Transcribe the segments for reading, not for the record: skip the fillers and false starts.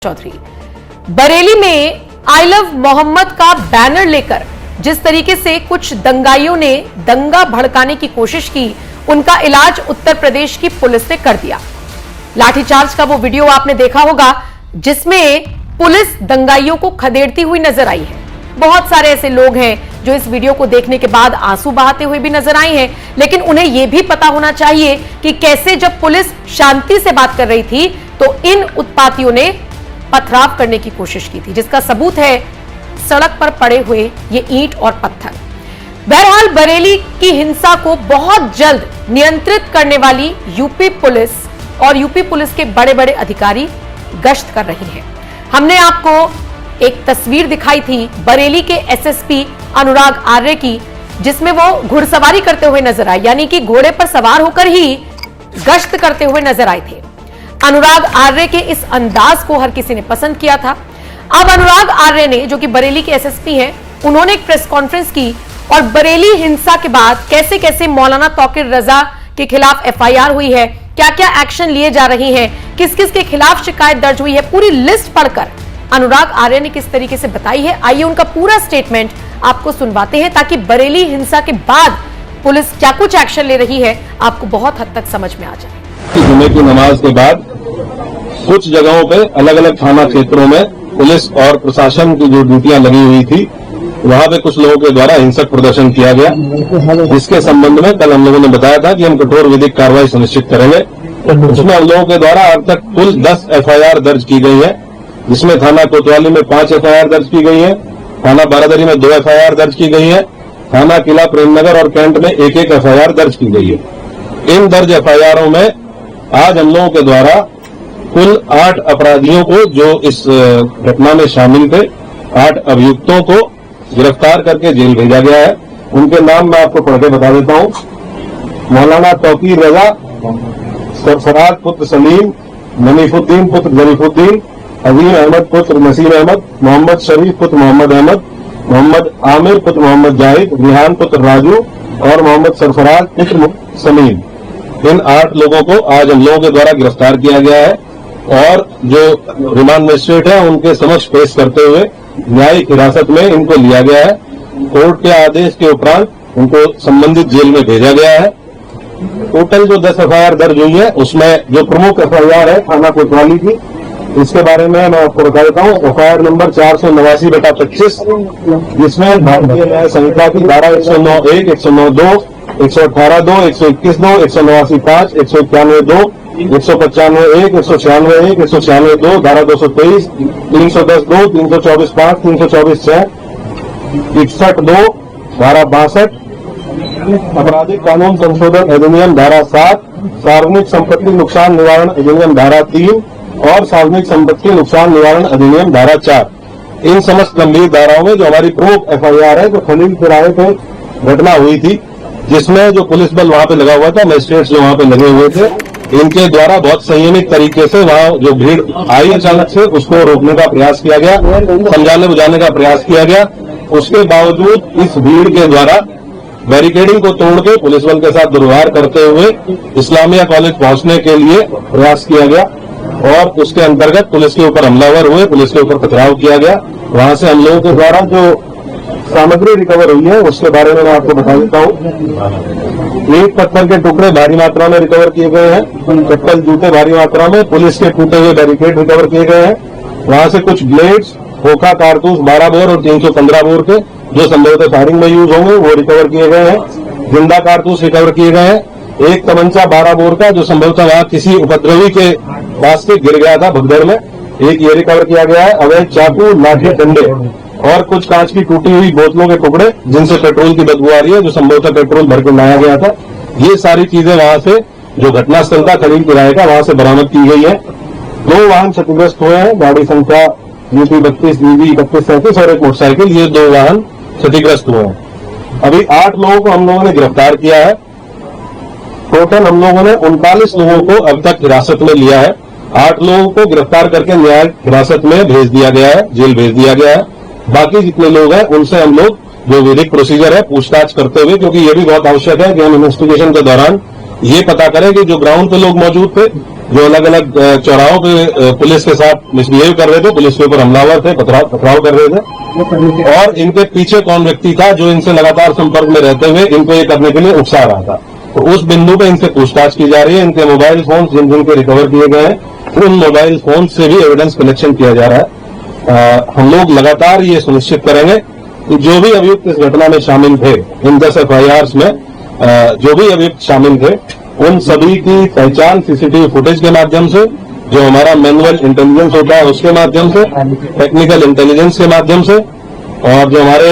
चौधरी बरेली में I love Mohammad का banner लेकर जिस तरीके से कुछ दंगाइयों ने दंगा भड़काने की कोशिश की, उनका इलाज उत्तर प्रदेश की पुलिस ने कर दिया। लाठीचार्ज का वो वीडियो आपने देखा होगा जिसमें पुलिस दंगाइयों को खदेड़ती हुई नजर आई है। बहुत सारे ऐसे लोग हैं जो इस वीडियो को देखने के बाद आंसू बहाते हुए भी नजर आए हैं, लेकिन उन्हें यह भी पता होना चाहिए कि कैसे जब पुलिस शांति से बात कर रही थी तो इन उत्पातियों ने पथराव करने की कोशिश की थी, जिसका सबूत है सड़क पर पड़े हुए ये ईंट और पत्थर। बहरहाल बरेली की हिंसा को बहुत जल्द नियंत्रित करने वाली यूपी पुलिस और यूपी पुलिस के बड़े बड़े अधिकारी गश्त कर रही हैं। हमने आपको एक तस्वीर दिखाई थी बरेली के एसएसपी अनुराग आर्य की, जिसमें वो घुड़सवारी करते हुए नजर आए, यानी कि घोड़े पर सवार होकर ही गश्त करते हुए नजर आए थे। अनुराग आर्य के इस अंदाज को हर किसी ने पसंद किया था। अब अनुराग आर्य ने, जो कि बरेली के एसएसपी हैं, उन्होंने एक प्रेस कॉन्फ्रेंस की और बरेली हिंसा के बाद कैसे कैसे मौलाना तौकीर रजा के खिलाफ एफआईआर हुई है, क्या क्या एक्शन लिए जा रहे हैं, किस किस के खिलाफ शिकायत दर्ज हुई है, पूरी लिस्ट पढ़कर अनुराग आर्य ने किस तरीके से बताई है। आइए उनका पूरा स्टेटमेंट आपको सुनवाते हैं ताकि बरेली हिंसा के बाद पुलिस क्या कुछ एक्शन ले रही है आपको बहुत हद तक समझ में आ जाए। जुमे की नमाज के बाद कुछ जगहों पे अलग अलग थाना क्षेत्रों में पुलिस और प्रशासन की जो ड्यूटियां लगी हुई थी, वहां पे कुछ लोगों के द्वारा हिंसक प्रदर्शन किया गया, जिसके संबंध में कल हम लोगों ने बताया था कि हम कठोर विधिक कार्रवाई सुनिश्चित करेंगे। उसमें हम लोगों के द्वारा अब तक कुल 10 एफआईआर दर्ज की गई है, जिसमें थाना कोतवाली में 5 एफआईआर दर्ज की गई है, थाना बारादरी में 2 एफआईआर दर्ज की गई है, थाना किला प्रेमनगर और कैंट में 1-1 एफआईआर दर्ज की गई है। इन दर्ज एफआईआरों में आज हम लोगों के द्वारा कुल 8 अपराधियों को, जो इस घटना में शामिल थे, 8 अभियुक्तों को गिरफ्तार करके जेल भेजा गया है। उनके नाम मैं आपको पढ़ के बता देता हूं। मौलाना तौकीर रजा, सरफराज पुत्र सलीम, मनीफुद्दीन पुत्र जरीफुद्दीन, अजीम अहमद पुत्र नसीर अहमद, मोहम्मद शरीफ पुत्र मोहम्मद अहमद, मोहम्मद आमिर पुत्र मोहम्मद जाहिद, रिहान पुत्र राजू और मोहम्मद सरफराज पुत्र सलीम। इन 8 लोगों को आज हम लोगों के द्वारा गिरफ्तार किया गया है और जो रिमांड मजिस्ट्रेट है उनके समक्ष पेश करते हुए न्यायिक हिरासत में इनको लिया गया है। कोर्ट के आदेश के उपरांत उनको संबंधित जेल में भेजा गया है। टोटल जो 10 एफआईआर दर्ज हुई है, उसमें जो प्रमुख एफआईआर है थाना कोतवाली की, इसके बारे में मैं आपको बता देता हूँ। एफआईआर नंबर 489/25, जिसमें भारतीय न्याय संहिता की धारा 109(1), 109(2), 118(2), 121(2), 189(5), 191(2), 195(1), 196(1), 196(2), धारा 223, 310(2), 324(5), 324(6), 61(2), धारा 62, आपराधिक कानून संशोधन अधिनियम धारा 7, सार्वजनिक संपत्ति नुकसान निवारण अधिनियम धारा 3 और सार्वजनिक संपत्ति नुकसान निवारण अधिनियम धारा 4। इन समस्त गंभीर धाराओं में जो हमारी प्रमुख एफआईआर है, जो खलील तिराहे पे घटना हुई थी, जिसमें जो पुलिस बल वहां पे लगा हुआ था, मजिस्ट्रेट्स जो वहां पे लगे हुए थे, इनके द्वारा बहुत संयमित तरीके से वहां जो भीड़ आई अचानक से, उसको रोकने का प्रयास किया गया, समझाने बुझाने का प्रयास किया गया। उसके बावजूद इस भीड़ के द्वारा बैरिकेडिंग को तोड़ के पुलिस बल के साथ दुर्व्यवहार करते हुए इस्लामिया कॉलेज पहुंचने के लिए प्रयास किया गया और उसके अंतर्गत पुलिस के ऊपर हमलावर हुए, पुलिस के ऊपर पथराव किया गया। वहां से हम लोगों के द्वारा जो सामग्री रिकवर हुई है उसके बारे में मैं आपको बता देता हूँ। ईंट पत्थर के टुकड़े भारी मात्रा में रिकवर किए गए हैं, चप्पल जूते भारी मात्रा में, पुलिस के टूटे हुए बैरिकेड रिकवर किए गए हैं। वहां से कुछ ब्लेड्स, खोखा कारतूस 12 बोर और 315 बोर के, जो संभवतः फायरिंग में यूज होंगे, वो रिकवर किए गए हैं। जिंदा कारतूस रिकवर किए गए हैं। एक तमंचा 12 बोर का, जो संभवतः वहां किसी उपद्रवी के पास से गिर गया था भगदड़ में, एक ये रिकवर किया गया है। अवैध चाकू, लाठी, डंडे और कुछ कांच की टूटी हुई बोतलों के टुकड़े, जिनसे पेट्रोल की बदबू आ रही है, जो संभवतः पेट्रोल भर के लाया गया था। ये सारी चीजें वहां से, जो घटनास्थल था खलील तिराहे का, वहां से बरामद की गई है। 2 वाहन क्षतिग्रस्त हुए हैं, गाड़ी संख्या UP 32 DV 3137 और एक मोटरसाइकिल, ये 2 वाहन क्षतिग्रस्त हुए हैं। अभी 8 लोगों को हम लोगों ने गिरफ्तार किया है। टोटल हम लोगों ने 39 लोगों को अब तक हिरासत में लिया है। 8 लोगों को गिरफ्तार करके न्यायिक हिरासत में भेज दिया गया है, जेल भेज दिया गया है। बाकी जितने लोग हैं उनसे हम लोग जो विधिक प्रोसीजर है पूछताछ करते हुए, क्योंकि ये भी बहुत आवश्यक है कि हम इन्वेस्टिगेशन के दौरान ये पता करें कि जो ग्राउंड पे लोग मौजूद थे जो अलग अलग चौराहों पे पुलिस के साथ मिसबिहेव कर रहे थे, पुलिस के ऊपर हमलावर थे, पथराव कर रहे थे, और इनके पीछे कौन व्यक्ति था जो इनसे लगातार संपर्क में रहते हुए इनको ये करने के लिए उकसा रहा था। तो उस बिंदु पे इनसे पूछताछ की जा रही है। इनके मोबाइल फोन जिन जिनके रिकवर किए गए हैं, उन मोबाइल फोन से भी एविडेंस कलेक्शन किया जा रहा है। हम लोग लगातार ये सुनिश्चित करेंगे कि जो भी अभियुक्त इस घटना में शामिल थे, इन 10 FIRs में जो भी अभियुक्त शामिल थे, उन सभी की पहचान सीसीटीवी फुटेज के माध्यम से, जो हमारा मैनुअल इंटेलिजेंस होता है उसके माध्यम से, टेक्निकल इंटेलिजेंस के माध्यम से, और जो हमारे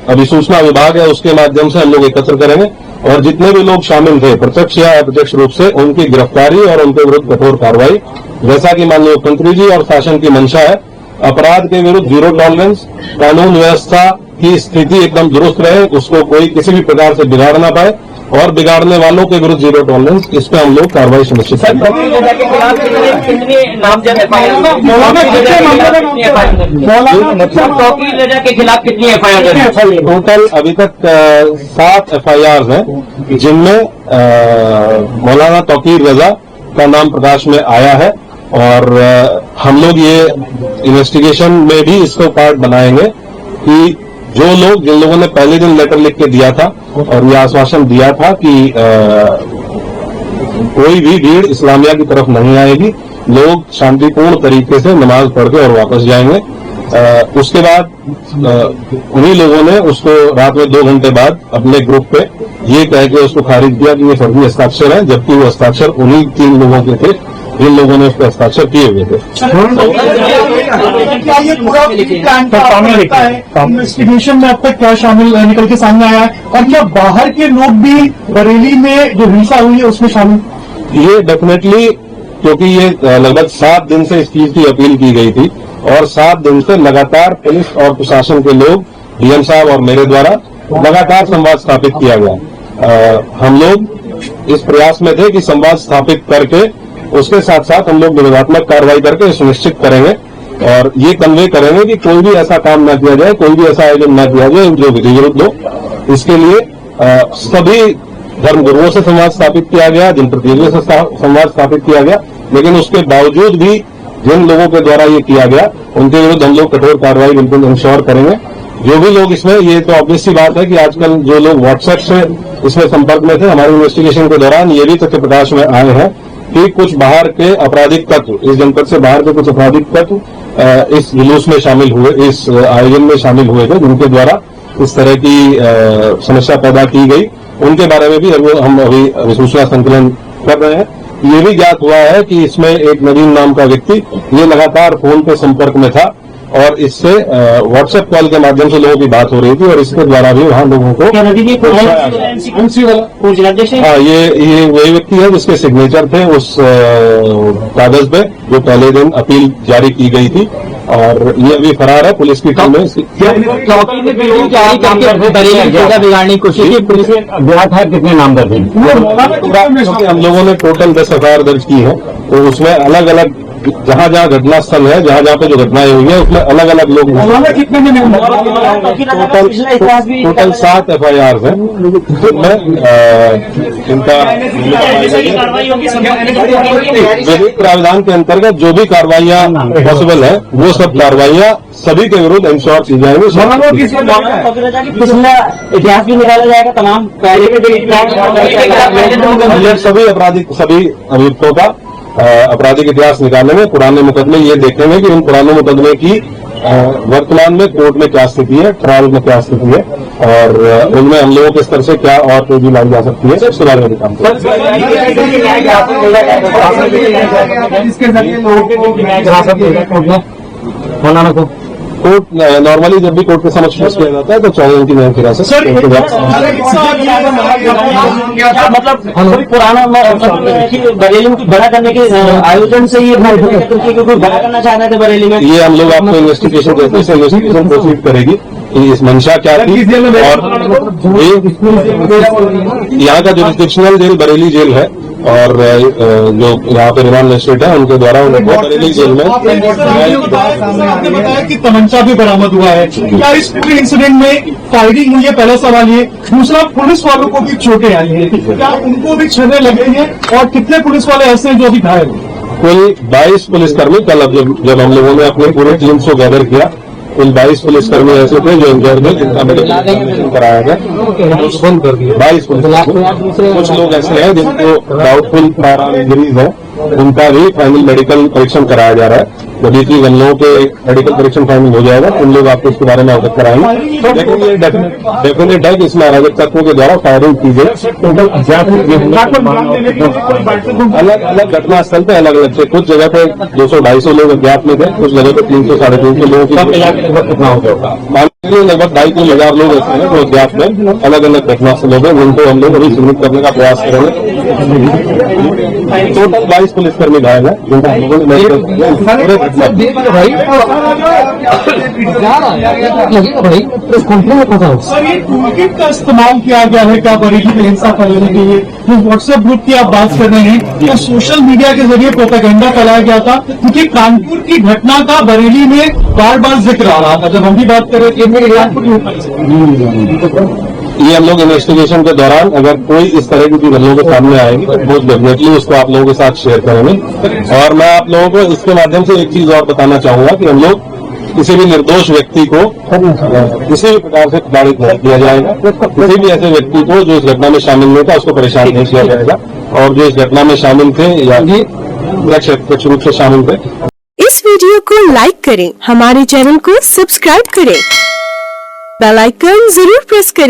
अभिसूचना विभाग है उसके माध्यम से हम लोग एकत्र करेंगे। और जितने भी लोग शामिल थे प्रत्यक्ष या अप्रत्यक्ष रूप से, उनकी गिरफ्तारी और उनके विरुद्ध कठोर कार्रवाई, जैसा कि माननीय मुख्यमंत्री जी और शासन की मंशा है। अपराध के विरुद्ध जीरो टॉलरेंस, कानून व्यवस्था की स्थिति एकदम दुरुस्त रहे, उसको कोई किसी भी प्रकार से बिगाड़ ना पाए, और बिगाड़ने वालों के विरुद्ध जीरो टॉलरेंस, इस पे हम लोग कार्रवाई सुनिश्चित करेंगे। के खिलाफ कितनी FIR? टोटल अभी तक 7 FIRs हैं, जिनमें मौलाना तौकीर रजा का नाम प्रकाश में आया है, और हम लोग ये इन्वेस्टिगेशन में भी इसको पार्ट बनाएंगे कि जो लोग, जिन लोगों ने पहले दिन लेटर लिख के दिया था और ये आश्वासन दिया था कि कोई भी भीड़ इस्लामिया की तरफ नहीं आएगी, लोग शांतिपूर्ण तरीके से नमाज पढ़ के और वापस जाएंगे, उसके बाद उन्हीं लोगों ने उसको रात में 2 घंटे बाद अपने ग्रुप पे ये कह के उसको खारिज किया कि ये फर्जी हस्ताक्षर है, जबकि वो हस्ताक्षर उन्हीं 3 लोगों के थे जिन लोगों ने उसके हस्ताक्षर किए हुए थे। इन्वेस्टिगेशन में अब तक क्या शामिल निकल के सामने आया है, और क्या बाहर के लोग भी बरेली में जो हिंसा हुई है उसमें शामिल? ये डेफिनेटली, क्योंकि ये लगभग 7 दिन से इस चीज की अपील की गई थी, और 7 दिन से लगातार पुलिस और प्रशासन के लोग, डीएम साहब और मेरे द्वारा लगातार संवाद स्थापित किया गया। हम लोग इस प्रयास में थे कि संवाद स्थापित करके उसके साथ साथ हम लोग निरोधात्मक कार्रवाई करके सुनिश्चित करेंगे और ये कन्वे करेंगे कि कोई भी ऐसा काम न किया जाए, कोई भी ऐसा आयोजन न किया जाए जो विधि विरुद्ध हो। इसके लिए सभी धर्मगुरुओं से संवाद स्थापित किया गया, जनप्रतिनिधियों से संवाद स्थापित किया गया, लेकिन उसके बावजूद भी जिन लोगों के द्वारा ये किया गया उनके विरुद्ध हम लोग कठोर कार्रवाई बिल्कुल इंश्योर करेंगे। जो भी लोग इसमें, ये तो ऑब्वियस सी बात है कि आजकल जो लोग व्हाट्सएप से इसमें संपर्क में थे, हमारी इन्वेस्टिगेशन के दौरान ये भी तथ्य प्रकाश में आए हैं कि कुछ बाहर के आपराधिक तत्व, इस जनपद से बाहर के कुछ आपराधिक तत्व इस जुलूस में शामिल हुए, इस आयोजन में शामिल हुए थे, जिनके द्वारा इस तरह की समस्या पैदा की गई। उनके बारे में भी हम अभी सूचना संकलन कर रहे हैं। ये भी ज्ञात हुआ है कि इसमें एक नवीन नाम का व्यक्ति ये लगातार फोन पे संपर्क में था और इससे व्हाट्सएप कॉल के माध्यम से लोगों की बात हो रही थी और इसके द्वारा भी वहां लोगों को हाँ, ये वही व्यक्ति है जिसके सिग्नेचर थे उस कागज पे जो पहले दिन अपील जारी की गई थी, और ये अभी फरार है। पुलिस की टीम बिगाड़ने की कोशिश की, पुलिस ने अज्ञात है कितने नामजद हैं? हम लोगों ने टोटल 10 FIR दर्ज की है, तो उसमें अलग अलग जहाँ जहाँ घटना स्थल है, जहाँ जहाँ पे जो घटनाएं हुई है, उसमें अलग अलग लोग टोटल 7 FIRs हैं, जिनमें इनका विधिक प्रावधान के अंतर्गत जो भी कार्रवाइयाँ पॉसिबल है वो सब कार्रवाइयाँ सभी के विरुद्ध इंश्योर की जाएंगी। इतिहास भी निकाला जाएगा तमाम सभी अभियुक्तों का आपराधिक इतिहास निकालने में, पुराने मुकदमे ये देखेंगे कि उन पुराने मुकदमे की वर्तमान में कोर्ट में क्या स्थिति है, ट्रायल में क्या स्थिति है, और उनमें हम लोगों के स्तर से क्या और तेजी लाई जा सकती है, इसके बारे में भी काम करेंगे। कोर्ट नॉर्मली जब भी कोर्ट के समक्ष पेश किया जाता है तो 14 दिन की न्यायिक हिरासत। मतलब पुराना बरेली की बड़ा करने के आयोजन से ये बड़ा करना चाह रहे थे बरेली में। ये हम लोग आपको इन्वेस्टिगेशन देते हैं, इन्वेस्टिगेशन प्रोसीड करेगी कि इस मंशा क्या थी, और यहाँ का जुरिस्डिक्शनल जेल बरेली जेल है, और जो यहाँ पे रिमांड मजिस्ट्रेट है उनके द्वारा उनको बरेली जेल में आपने बताया कि तमंचा भी बरामद हुआ है। क्या इस पूरे इंसिडेंट में फायरिंग हुई है? पहला सवाल ये। दूसरा, पुलिस वालों को भी चोटें आई हैं, क्या उनको भी छेने लगे हैं? और कितने पुलिस वाले ऐसे हैं जो अभी घायल हैं? कुल 22 पुलिसकर्मी कल जब हम लोगों ने अपने पूरे टीम को गैदर किया, कुल 22 पुलिसकर्मी ऐसे थे जो इंजर्ड थे, जिनका मेडिकल कराया गया, बंद कर दिया 22 पुलिसकर्मी। कुछ लोग ऐसे हैं जिनको डाउटफुल फायर आर्म इंजरीज है, उनका भी फाइनल मेडिकल परीक्षण कराया जा रहा है। जब ये चीज हम लोगों के मेडिकल परीक्षण फाइनल हो जाएगा उन लोग आपको इसके बारे में अवगत कराएंगे। लेकिन ये डेफिनेट है कि इसमें अराजक तत्वों के द्वारा फायरिंग की गई। अलग अलग घटना स्थल पे अलग अलग थे, कुछ जगह पे 200-250 लोग अज्ञात में थे, कुछ जगह पे 300-350 लोगों की कितना हो गया, लगभग 2,500 लोग ऐसे हैं जो अज्ञात में अलग अलग घटना स्थलों पर, जिनको हम लोग अभी चिन्हित करने का प्रयास करेंगे। टोटल 22 पुलिसकर्मी घायल है, जिनका हम लोगों ने सर, ये टूलकिट का इस्तेमाल किया गया है क्या बरेली में हिंसा फैलाने के लिए? जो व्हाट्सएप ग्रुप की आप बात कर रहे हैं, क्या सोशल मीडिया के जरिए प्रोपेगेंडा फैलाया गया था? क्योंकि कानपुर की घटना का बरेली में बार बार जिक्र आ रहा था। जब हम भी बात कर रहे थे ये हम लोग इन्वेस्टिगेशन के दौरान अगर कोई इस तरह की चीज हम लोगों के सामने आएगी तो बहुत डेफिनेटली उसको आप लोगों के साथ शेयर करेंगे। और मैं आप लोगों को इसके माध्यम से एक चीज और बताना चाहूंगा कि हम लोग किसी भी निर्दोष व्यक्ति को किसी भी प्रकार से प्रताड़ित नहीं किया जाएगा। किसी भी ऐसे व्यक्ति को जो इस घटना में शामिल नहीं था उसको परेशान नहीं किया जाएगा, और जो इस घटना में शामिल थे या प्रत्यक्ष रूप से शामिल थे। इस वीडियो को लाइक करें, हमारे चैनल को सब्सक्राइब करें, बेल आइकन जरूर प्रेस करें।